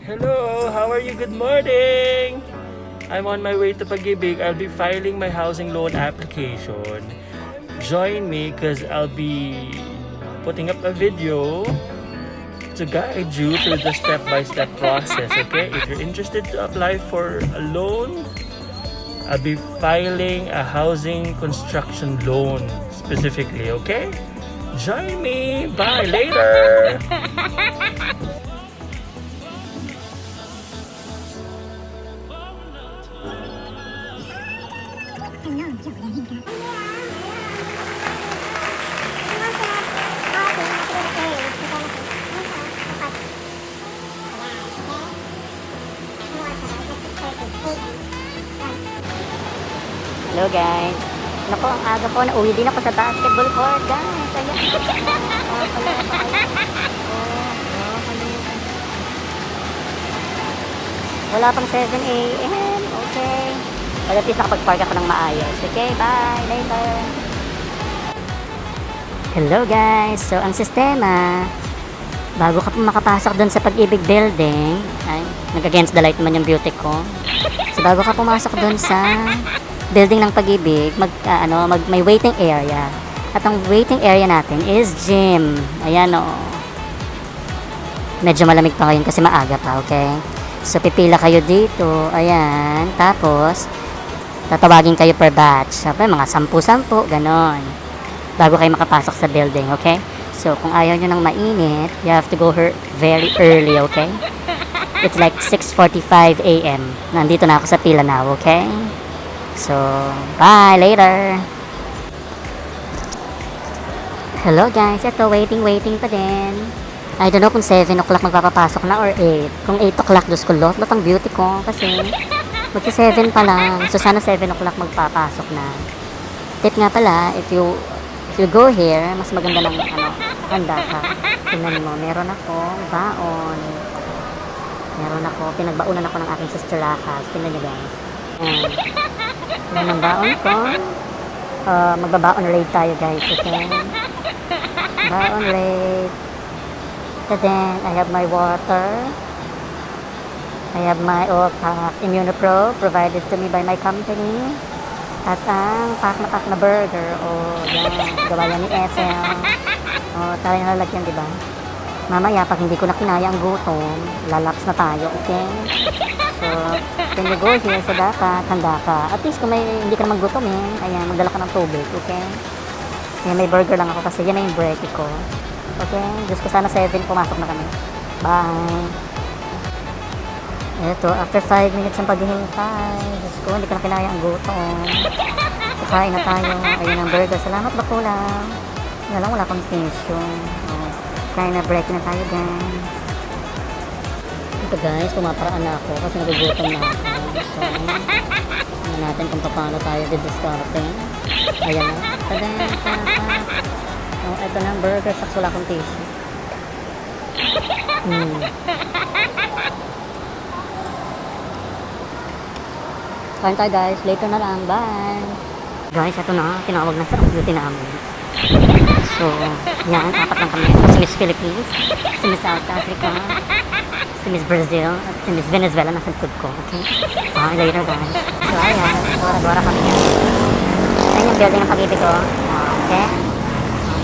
Hello, how are you? Good morning! I'm on my way to Pag-ibig. I'll be filing my housing loan application. Join me because I'll be putting up a video to guide you through the step-by-step process, okay? If you're interested to apply for a loan, I'll be filing a housing construction loan specifically, okay? Join me! Bye! Later! Hello guys. Naku, ang aga po. Nauwi din ako sa basketball court guys. Ayan. Wala pang 7 a.m. Okay. Well, at least nakapag-park ako ng maayos. Okay, bye. Later. Hello guys. So, ang sistema, bago ka po makapasok dun sa Pag-ibig building, ay, nag-against the light naman yung beauty ko. So, bago ka pumasok dun sa building ng Pag-ibig, may waiting area. At ang waiting area natin is gym. Ayan o. Medyo malamig pa ngayon kasi maaga pa, okay? So, pipila kayo dito. Ayan. Tapos, tatawagin kayo per batch. Okay, mga 10-10, ganon. Bago kayo makapasok sa building, okay? So, kung ayaw nyo ng mainit, you have to go very early, okay? It's like 6:45 a.m. Nandito na ako sa pila now, okay? So, bye! Later! Hello guys, ito, waiting pa din. I don't know kung 7 o'clock magpapapasok na or 8. Kung 8 o'clock, Diyos ko, lot ang beauty ko. Kasi, magsi-7 pa lang. So, sana 7 o'clock magpapasok na. Tip nga pala, if you go here, mas maganda ng, handa ka. Tingnan mo, meron ako baon. Pinagbaunan ako ng aking sister lakas. Tingnan nyo guys. Yan ang baon ko. Magbabaon rate tayo guys, okay? Baon rate. And then, I have my water. I have my Immunopro provided to me by my company. At ang pack na burger. Yan. Gawa yan ni FL. Tayo nalalagyan, diba? Mamaya, pag hindi ko na kinaya ang gutom, lalaps na tayo, okay? So, when you go here, so dapat handa ka. At least kung hindi ka naman gutom ayan, magdala ka ng tubig, okay? Kaya may burger lang ako kasi yan na yung break ko. Okay? Diyos ko, sana 7 pumasok na kami. Bye! Eto, after 5 minutes ng paghihintay, Diyos ko, hindi ko na kinaya ang gutom. Kakain na tayo. Ayun ang burger. Salamat Bakulaw. Wala lang, wala akong tissue. Kaya na break na tayo guys. Ito guys, pumaparaan na ako kasi nagugutom na ako. So, tingnan natin kung paano tayo didiscarding. Ayan na. Tada! Ito na ang burger. Saks wala akong tissue. Kain tayo guys. Later na lang. Bye! Guys, ito na. Tinawag na sa duty namin. So, yan, 4 lang kami. Si Miss Philippines, si Miss South Africa, si Miss Brazil, at si Miss Venezuela nasa likod ko, okay? Later guys. So, ayan, bora kami yan. Ayan yung building ng Pag-ibig ko, okay?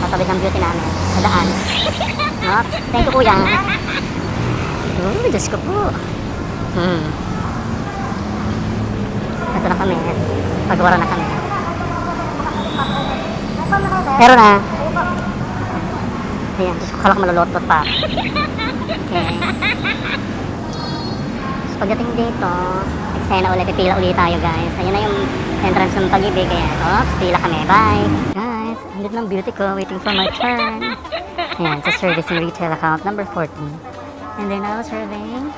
Tatawid ng beauty namin, sa daan. Thank you kuya. Diyos ko po. Ito na kami, pagwara na kami. Meron na. Ayan, Diyos ko, kalak malulot-lot pa. Okay. So, pagdating dito, eksena ulit, pipila ulit tayo guys. Ayan na yung entrance ng Pag-ibig. Ayan, pila kami. Bye! Guys, andito ng beauty ko, waiting for my turn. Ayan, sa service and retail account number 14. And then I was serving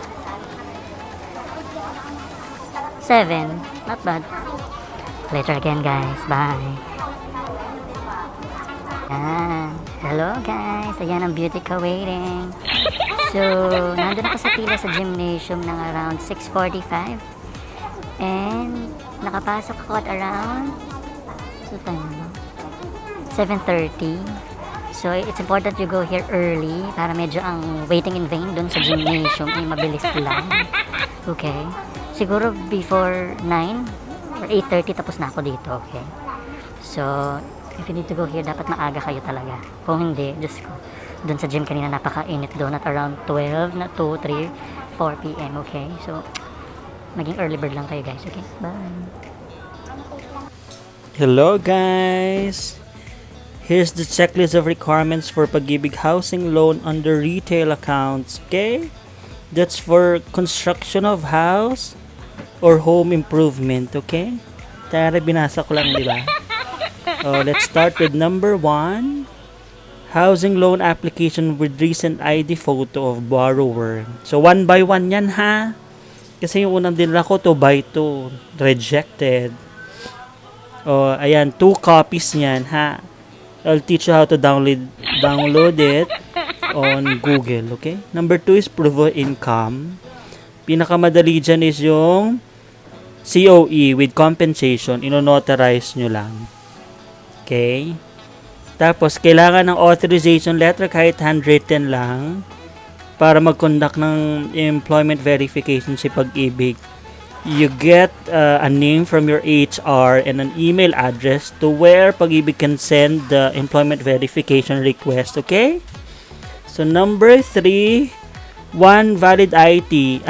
7. Not bad. Later again guys. Bye! Hello guys, ayan ang beauty ko waiting. So, nandun ako sa pila sa gymnasium ng around 6:45 and nakapasok ako at around 7:30. So, it's important you go here early para medyo ang waiting in vain dun sa gymnasium ay mabilis lang. Okay? Siguro before 9 or 8:30 tapos na ako dito, okay? So, if you need to go here, dapat maaga kayo talaga. Kung hindi, Diyos ko, dun sa gym kanina napaka-init doon at around 12 na 2, 3, 4 p.m., okay? So, maging early bird lang kayo guys, okay? Bye! Hello guys! Here's the checklist of requirements for Pag-ibig housing loan under retail accounts, okay? That's for construction of house or home improvement, okay? Tara, binasa ko lang, di ba? Oh, let's start with number 1. Housing loan application with recent ID photo of borrower. So, 1 by 1 yan, ha? Kasi yung unang dinala ko, 2 by 2. Rejected. Oh, ayan, 2 copies niyan, ha? I'll teach you how to download it on Google, okay? Number 2 is proof of income. Pinakamadali dyan is yung COE with compensation. Ino-notarize nyo lang. Okay? Tapos, kailangan ng authorization letter kahit handwritten lang para mag-conduct ng employment verification si Pag-ibig. You get a name from your HR and an email address to where Pag-ibig can send the employment verification request, okay? So, number 3, 1 valid ID.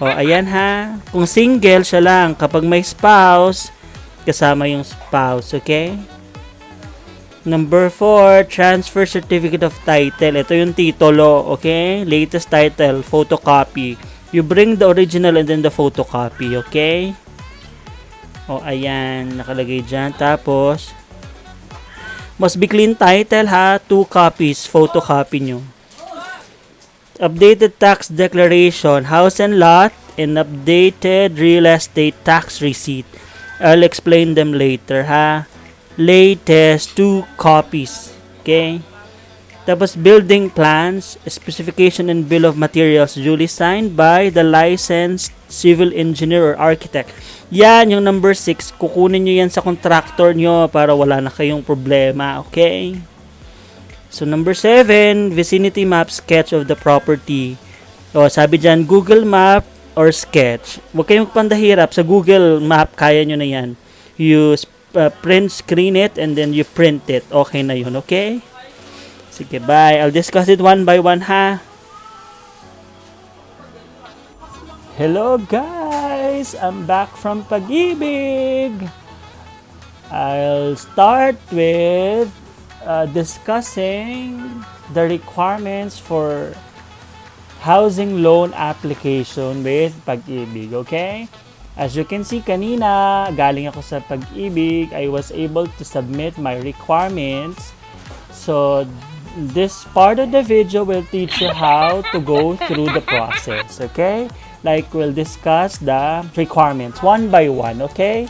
O, ayan ha. Kung single, siya lang. Kapag may spouse, kasama yung spouse, okay? Number 4, transfer certificate of title. Ito yung titulo, okay? Latest title, photocopy. You bring the original and then the photocopy, okay? O, ayan, nakalagay dyan. Tapos, must be clean title ha, 2 copies, photocopy nyo. Updated tax declaration, house and lot, and updated real estate tax receipt. I'll explain them later ha. Latest 2 copies, okay? Tapos, building plans, specification and bill of materials duly signed by the licensed civil engineer or architect. Yan, yung number 6. Kukunin nyo yan sa contractor nyo para wala na kayong problema, okay? So, number 7, vicinity map sketch of the property. O, sabi dyan, Google Map or sketch. Huwag kayong pandahirap. Sa Google Map, kaya nyo na yan. You print screen it and then you print it. Okay na yun, okay? Sige, bye. I'll discuss it 1 by 1, ha? Hello, guys! I'm back from Pag-ibig. I'll start with discussing the requirements for housing loan application with Pag-ibig, okay? As you can see kanina, galing ako sa Pag-ibig. I was able to submit my requirements. So, this part of the video will teach you how to go through the process, okay? Like, we'll discuss the requirements 1 by 1, okay?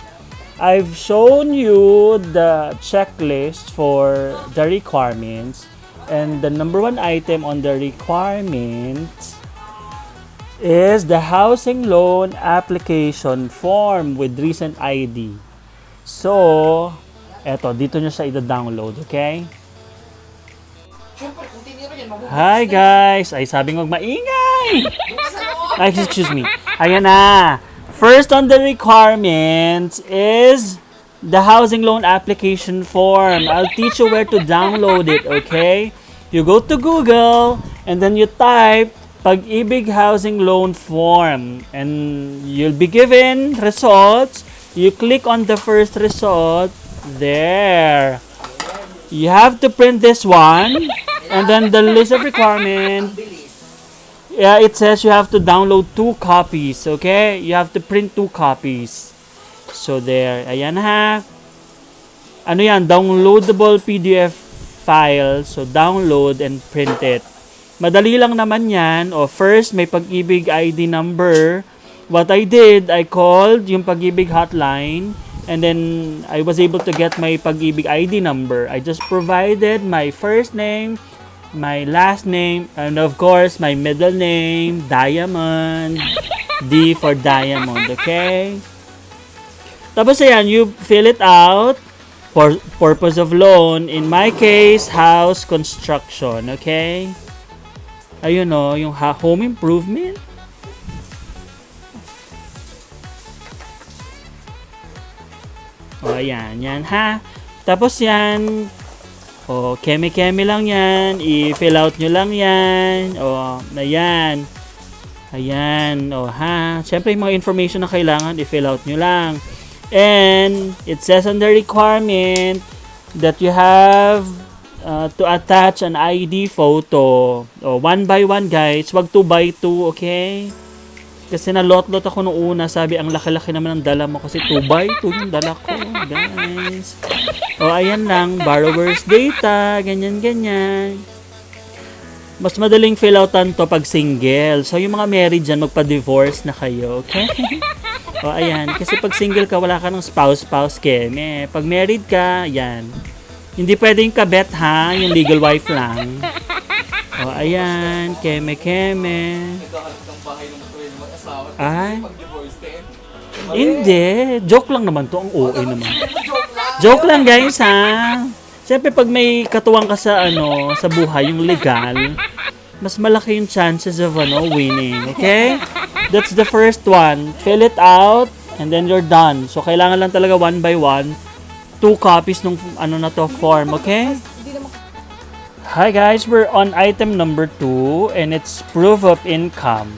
I've shown you the checklist for the requirements, and the number 1 item on the requirements is the housing loan application form with recent ID. So, eto, dito nyo siya i-download, okay? Hi guys! Ay, sabi ng maingay! Ay, excuse me. Ayan na. First on the requirements is the housing loan application form. I'll teach you where to download it, okay? You go to Google and then you type Pag-ibig housing loan form and you'll be given results. You click on the first result. There. You have to print this one. And then the list of requirements, yeah, it says you have to download 2 copies, okay? You have to print 2 copies. So there, ayan ha. Ano yan? Downloadable PDF file. So download and print it. Madali lang naman yan. O first, may Pag-ibig ID number. What I did, I called yung Pag-ibig hotline. And then, I was able to get my Pag-ibig ID number. I just provided my first name, my last name, and of course, my middle name, Diamond. D for Diamond, okay? Tapos ayan, you fill it out. Purpose of loan, in my case, house construction, okay? Ayun o, yung home improvement. O, ayan, yan ha. Tapos yan, o, keme-keme lang yan, i-fill out nyo lang yan, o, ayan. Ayan, o ha. Siyempre, yung mga information na kailangan, i-fill out nyo lang. And it says on the requirement that you have to attach an ID photo. O, 1 by 1 guys, wag 2 by 2, okay? Kasi nalot-lot ako nung una, sabi ang laki-laki naman ng dala mo kasi 2 by 2 yung dala ko, guys. O, ayan lang, borrower's data, ganyan-ganyan. Mas madaling fill outan to pag single. So, yung mga married dyan, magpa-divorce na kayo, okay? O, ayan. Kasi pag single ka, wala ka ng spouse, keme. Pag married ka, ayan. Hindi pwedeng kabet, ha? Yung legal wife lang. O, ayan. Keme. Ay. Hindi. Joke lang naman to. Ang OA naman. Joke lang, guys, ha? Siyempre, pag may katuwang ka sa, sa buhay, yung legal, mas malaki yung chances of, winning. Okay? That's the first one. Fill it out, and then you're done. So, kailangan lang talaga 1 by 1, 2 copies nung, form. Okay? Hi, guys. We're on item number 2, and it's proof of income.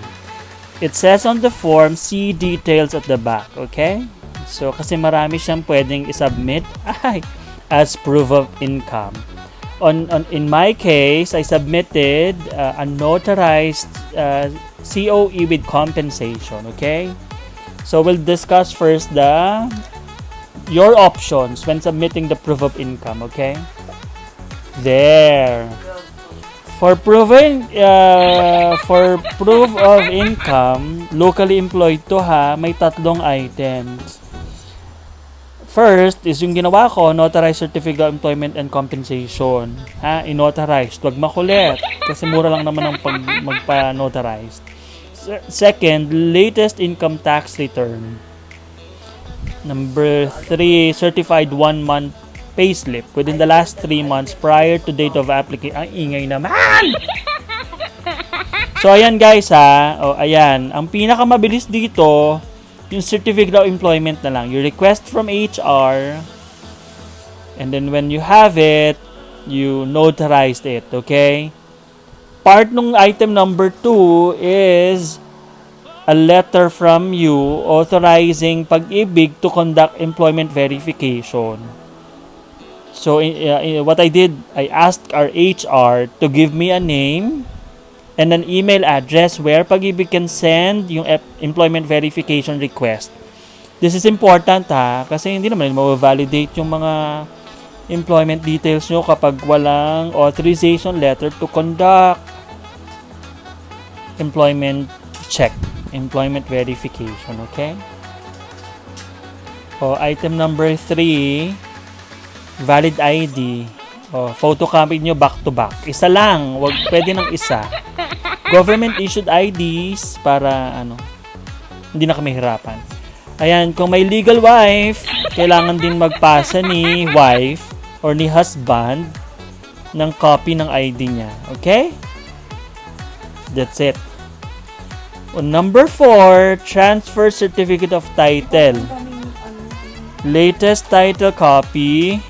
It says on the form, see details at the back. Okay? So, kasi marami siyang pwedeng isubmit. As proof of income. In my case, I submitted a notarized COE with compensation, okay? So we'll discuss first your options when submitting the proof of income, okay? There. For proof of income, locally employed to may 3 items. First is yung ginawa ko, notarized certificate of employment and compensation. In-notarized. Huwag makulit. Kasi mura lang naman ang magpa-notarized. Second, latest income tax return. Number 3, certified 1-month payslip within the last 3 months prior to date of application. Ang ingay naman! So, ayan guys O, ayan. Ang pinakamabilis dito, yung certificate of employment na lang. You request from HR, and then when you have it, you notarized it, okay? Part nung item number 2 is a letter from you authorizing Pag-ibig to conduct employment verification. So, what I did, I asked our HR to give me a name and an email address where Pag-ibig can send yung employment verification request. This is important kasi hindi naman ma-validate yung mga employment details nyo kapag walang authorization letter to conduct employment check, employment verification, okay? Item number 3, valid ID. Photocopy nyo back to back. Isa lang, pwede ng isa. Government issued IDs para hindi na kami hirapan. Ayan, kung may legal wife, kailangan din magpasa ni wife or ni husband ng copy ng ID niya. Okay? That's it. Number 4, transfer certificate of title. Latest title copy.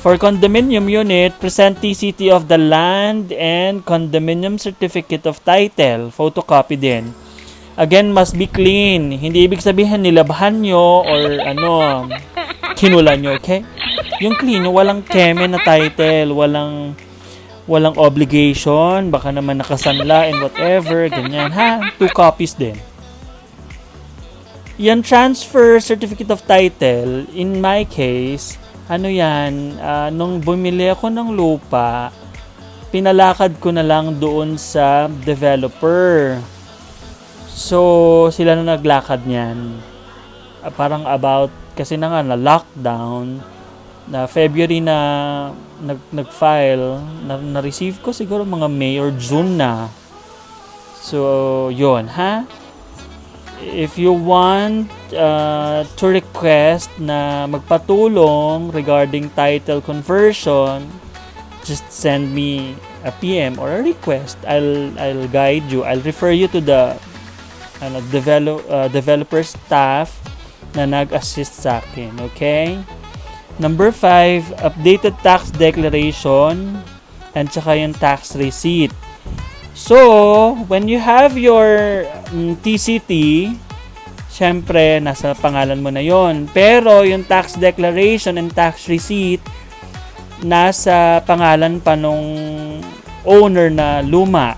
For condominium unit, present TCT of the land and condominium certificate of title. Photocopy din. Again, must be clean. Hindi ibig sabihin nilabhan nyo or kinulan nyo, okay? Yung clean, walang keme na title, walang obligation, baka naman nakasanla and whatever, ganyan. 2 copies din. Yan transfer certificate of title, in my case, nung bumili ako ng lupa, pinalakad ko na lang doon sa developer. So, sila na naglakad niyan. Parang about, kasi na lockdown, na February na nag-file, na-receive ko siguro mga May or June na. So, yun, If you want to request na magpatulong regarding title conversion, just send me a PM or a request. I'll guide you. I'll refer you to the developer staff na nag-assist sa akin. Okay? Number 5, updated tax declaration and tsaka yung tax receipt. So, when you have your TCT, syempre, nasa pangalan mo na yon. Pero, yung tax declaration and tax receipt, nasa pangalan pa nung owner na luma.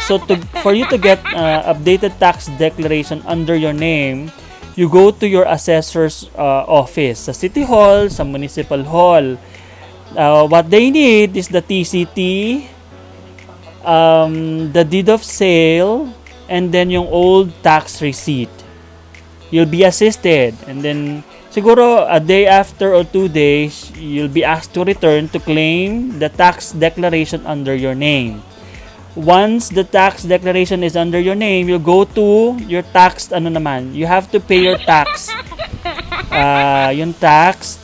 So, for you to get updated tax declaration under your name, you go to your assessor's office, sa City Hall, sa Municipal Hall. What they need is the TCT, the deed of sale, and then yung old tax receipt. You'll be assisted, and then siguro a day after or 2 days, you'll be asked to return to claim the tax declaration under your name. Once the tax declaration is under your name, you'll go to your tax, you have to pay your tax. Yung tax,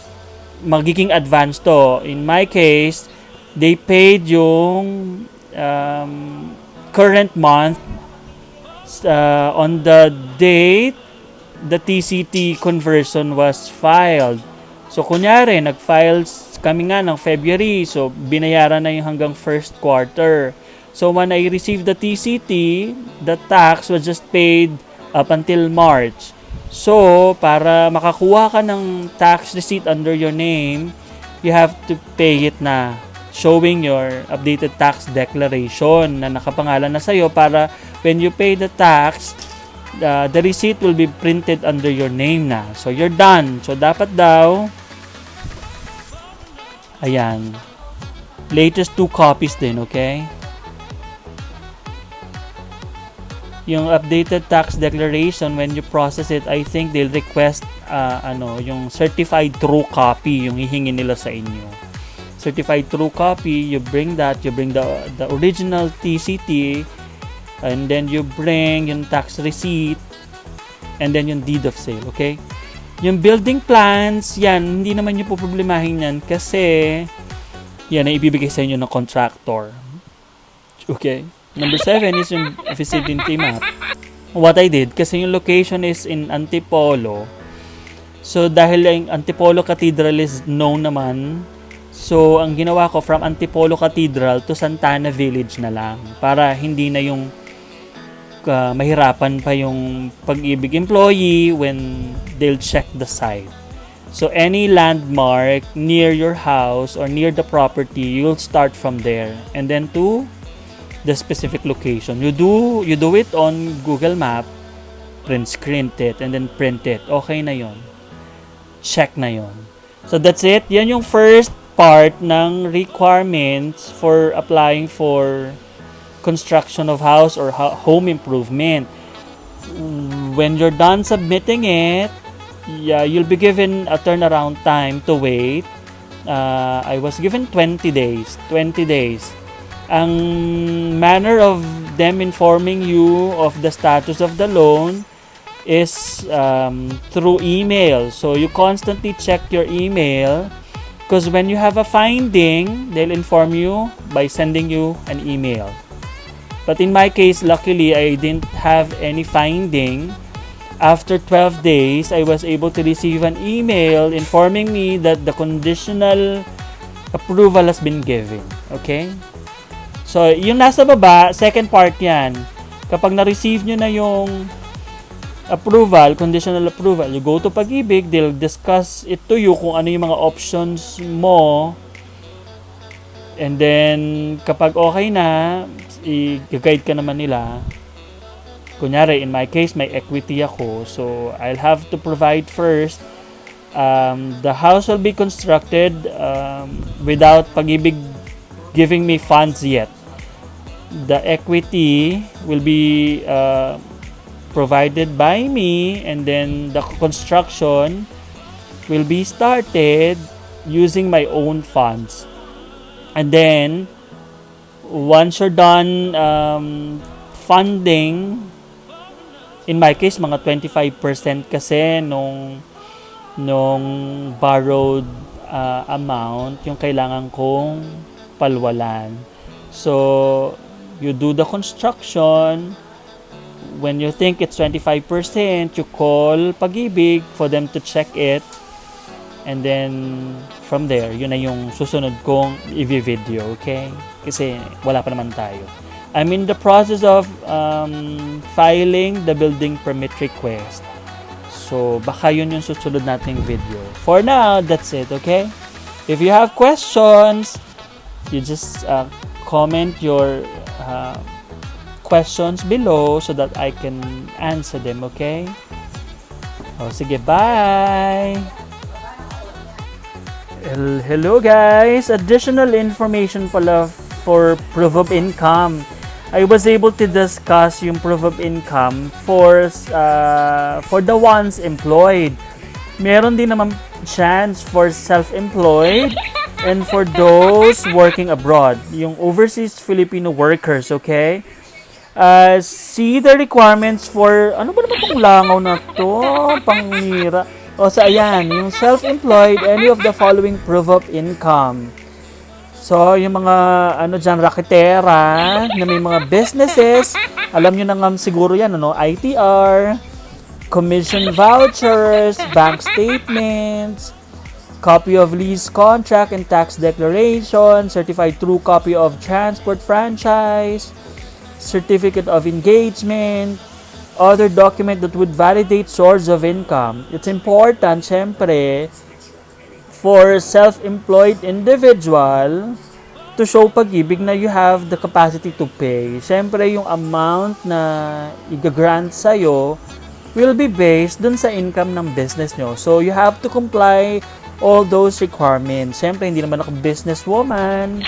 magiging advance to. In my case, they paid yung current month on the date the TCT conversion was filed. So, kunyari, nag-file kami nga ng February, so binayaran na yung hanggang first quarter. So, when I received the TCT, the tax was just paid up until March. So, para makakuha ka ng tax receipt under your name, you have to pay it na, showing your updated tax declaration na nakapangalan na sa'yo para when you pay the tax, the receipt will be printed under your name na. So, you're done. So, dapat daw, ayan, latest 2 copies din, okay? Yung updated tax declaration, when you process it, I think they'll request yung certified true copy yung hihingi nila sa inyo. Certified true copy, you bring the original TCT, and then you bring yung tax receipt, and then yung deed of sale, okay? Yung building plans, yan, hindi naman yung poproblemahin yan kasi yan ay ibibigay sa inyo ng contractor. Okay? Number 7 is yung vicinity map. What I did, kasi yung location is in Antipolo. So, dahil yung Antipolo Cathedral is known naman, so, ang ginawa ko from Antipolo Cathedral to Santana Village na lang. Para hindi na yung mahirapan pa yung Pag-ibig employee when they'll check the site. So, any landmark near your house or near the property, you'll start from there. And then to the specific location. You do it on Google Map, screen it, and then print it. Okay na yon. Check na yon. So that's it. Yan yung first part ng requirements for applying for construction of house or home improvement. When you're done submitting it, you'll be given a turnaround time to wait. I was given 20 days. 20 days. Ang manner of them informing you of the status of the loan is through email. So, you constantly check your email because when you have a finding, they'll inform you by sending you an email. But in my case, luckily, I didn't have any finding. After 12 days, I was able to receive an email informing me that the conditional approval has been given. Okay? So, yung nasa baba, second part yan. Kapag na-receive nyo na yung approval, conditional approval, you go to Pag-ibig, they'll discuss it to you kung ano yung mga options mo. And then, kapag okay na, i-guide ka naman nila. Kunyari, in my case, may equity ako. So, I'll have to provide first. The house will be constructed without Pag-ibig giving me funds yet. The equity will be provided by me, and then the construction will be started using my own funds. And then, once you're done funding In my case, mga 25% kasi nung borrowed amount yung kailangan kong palwalan. So, you do the construction. When you think it's 25%, you call Pag-ibig for them to check it. And then, from there, yun na yung susunod kong i-video, okay? Kasi wala pa naman tayo. I'm in the process of filing the building permit request. So, baka yun yung susunod nating video. For now, that's it, okay? If you have questions, you just comment your questions below so that I can answer them, okay? O, sige, bye! Hello guys! Additional information pala for proof of income. I was able to discuss yung proof of income for the ones employed. Meron din naman chance for self-employed and for those working abroad, yung overseas Filipino workers, okay? See the requirements for, ano ba naman itong langaw na to? Pangira. O sa ayan, yung self-employed, any of the following proof of income. So, yung mga dyan, raketera, na may mga businesses, alam nyo na nga siguro yan, ITR, commission vouchers, bank statements, copy of lease contract and tax declaration, certified true copy of transport franchise, certificate of engagement, other document that would validate source of income. It's important, syempre, for self-employed individual to show Pag-ibig na you have the capacity to pay. Syempre, yung amount na i-grant sa'yo will be based dun sa income ng business nyo. So, you have to comply all those requirements. Syempre, hindi naman ako businesswoman.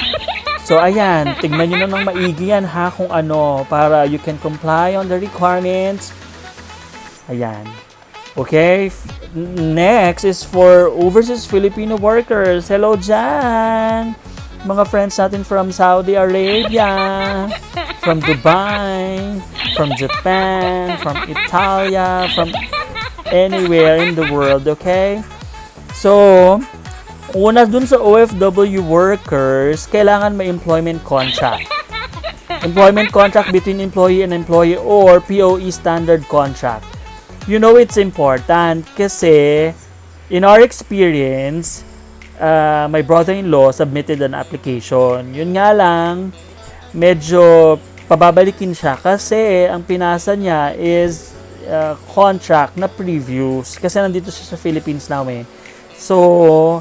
So, ayan, tignan nyo na ng maigi yan ha kung ano para you can comply on the requirements. Ayan. Okay, next is for overseas Filipino workers. Hello dyan! Mga friends natin from Saudi Arabia, from Dubai, from Japan, from Italia, from anywhere in the world, okay? So, una dun sa OFW workers, kailangan may employment contract. Employment contract between employee and employee or POE standard contract. You know it's important kasi in our experience, my brother-in-law submitted an application. Yun nga lang, medyo pababalikin siya kasi ang pinasa niya is contract na previous kasi nandito siya sa Philippines now eh. So,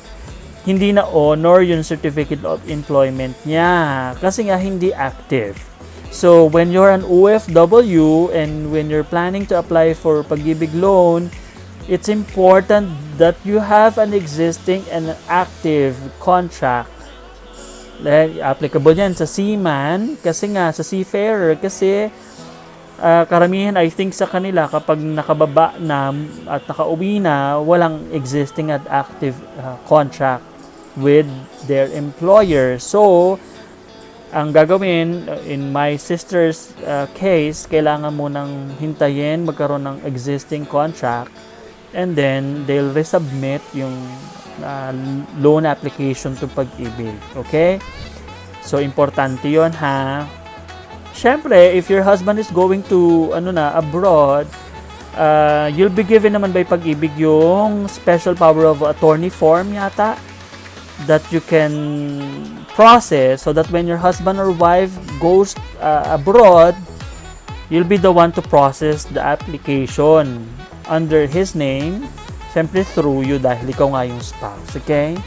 hindi na honor yung certificate of employment niya kasi nga hindi active. So, when you're an OFW and when you're planning to apply for Pag-ibig loan, it's important that you have an existing and active contract. Applicable yan sa seaman, kasi nga sa seafarer, kasi karamihan I think sa kanila kapag nakababa na at nakauwi na, walang existing at active contract with their employer. So, ang gagawin, in my sister's case, kailangan mo nang hintayin magkaroon ng existing contract and then they'll resubmit yung loan application to Pag-ibig. Okay? So, importante yon ha. Siyempre, if your husband is going to abroad, you'll be given naman by Pag-ibig yung special power of attorney form yata that you can process so that when your husband or wife goes abroad, you'll be the one to process the application under his name, syempre through you dahil ikaw nga yung spouse, okay?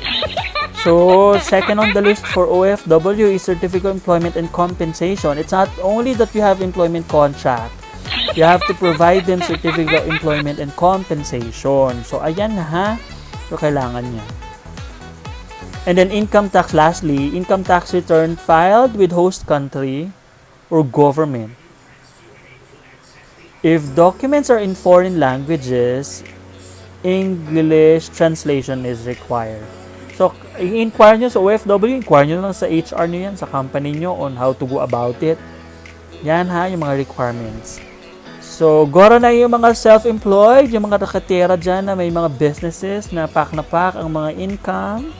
So, second on the list for OFW is Certificate of Employment and Compensation. It's not only that you have employment contract, you have to provide them Certificate of Employment and Compensation. So, ayan na ha. So, kailangan niya. And then income tax, lastly, income tax return filed with host country or government. If documents are in foreign languages, English translation is required. So, i-inquire nyo sa OFW, inquire nyo lang sa HR nyo yan, sa company nyo on how to go about it. Yan ha, yung mga requirements. So, gora na yung mga self-employed, yung mga nakatira dyan na may mga businesses na pack ang mga income.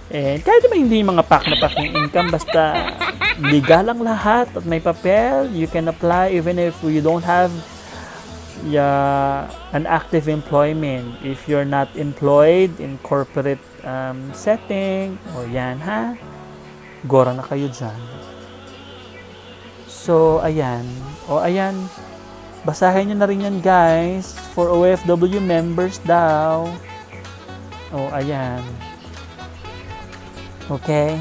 And kahit naman hindi yung mga pack yung income, basta legal lang lahat at may papel, you can apply even if you don't have an active employment. If you're not employed in corporate setting, o yan ha, gora na kayo dyan. So, ayan. Basahin nyo na rin yan, guys. For OFW members daw. Ayan. Okay.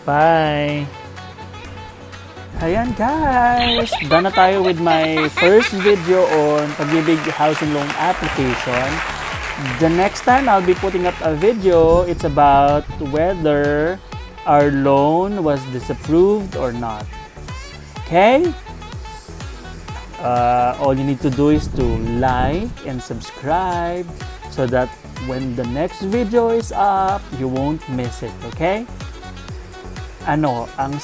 Bye. Ayan, guys. Done na tayo with my first video on Pag-ibig House Loan Application. The next time, I'll be putting up a video. It's about whether our loan was disapproved or not. Okay? All you need to do is to like and subscribe so that when the next video is up, you won't miss it. Okay? Ang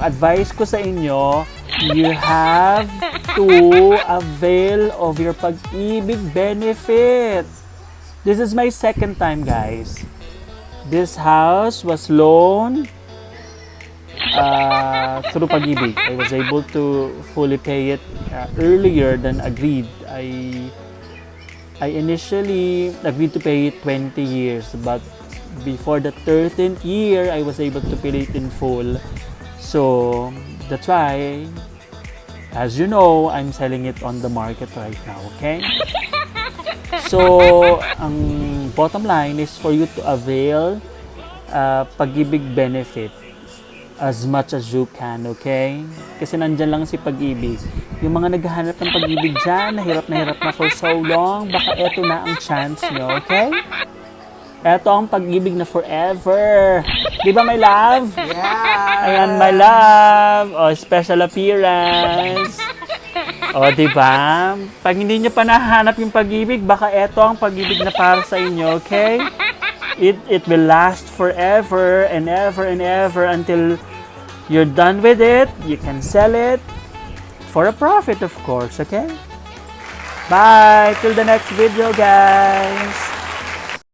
advice ko sa inyo, you have to avail of your Pag-ibig benefit. This is my second time, guys. This house was loaned through Pag-ibig. I was able to fully pay it earlier than agreed. I initially agreed to pay it 20 years, but before the 13th year, I was able to pay it in full. So, that's why, as you know, I'm selling it on the market right now, okay? So, ang bottom line is for you to avail Pag-ibig benefit as much as you can, okay? Kasi nandyan lang si Pag-ibig. Yung mga naghahanap ng Pag-ibig dyan, na hirap na for so long, baka eto na ang chance nyo, okay? Eto ang Pag-ibig na forever. Di ba, my love? Yeah! Ayan, my love. Special appearance. Di ba? Pag hindi nyo pa nahanap yung Pag-ibig, baka eto ang Pag-ibig na para sa inyo, okay? It will last forever and ever and ever until you're done with it. You can sell it for a profit, of course, okay? Bye! Till the next video, guys!